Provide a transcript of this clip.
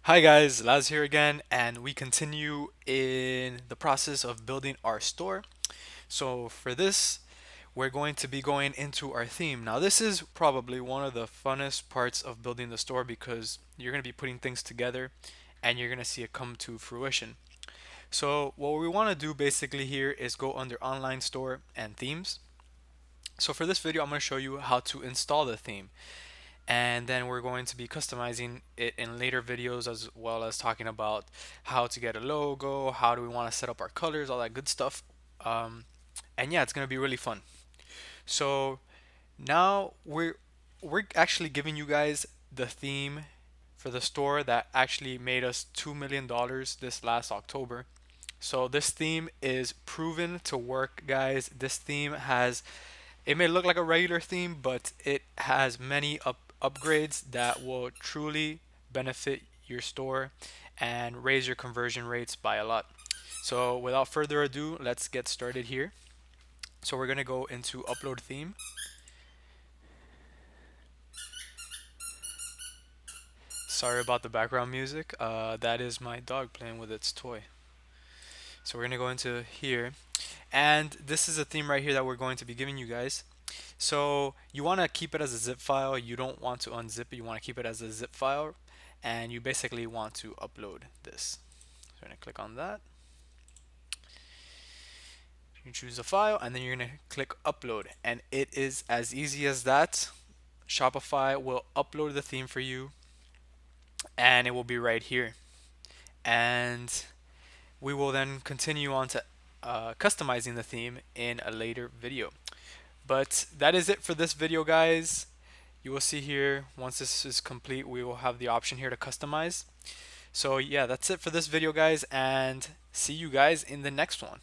Hi guys, Laz here again, and we continue in the process of building our store. So for this, we're going to be going into our theme. Now, this is probably one of the funnest parts of building the store because you're going to be putting things together and you're going to see it come to fruition. So what we want to do basically here is go under online store and themes. So for this video, I'm going to show you how to install the theme, and then we're going to be customizing it in later videos, as well as talking about how to get a logo, how do we want to set up our colors, all that good stuff. And yeah, it's going to be really fun. So now we're actually giving you guys the theme for the store that actually made us $2 million this last October. So this theme is proven to work, guys. This theme has, it may look like a regular theme, but it has many upgrades that will truly benefit your store and raise your conversion rates by a lot. So without further ado, let's get started here. So we're gonna go into upload theme. Sorry about the background music. That is my dog playing with its toy. So we're gonna go into here, and this is a theme right here that we're going to be giving you guys. So you want to keep it as a zip file. You don't want to unzip it. You want to keep it as a zip file, and you basically want to upload this. So you're gonna click on that. You choose a file, and then you're gonna click upload, and it is as easy as that. Shopify will upload the theme for you, and it will be right here. And we will then continue on to customizing the theme in a later video. But that is it for this video, guys. You will see here, once this is complete, we will have the option here to customize. So yeah, that's it for this video, guys, and see you guys in the next one.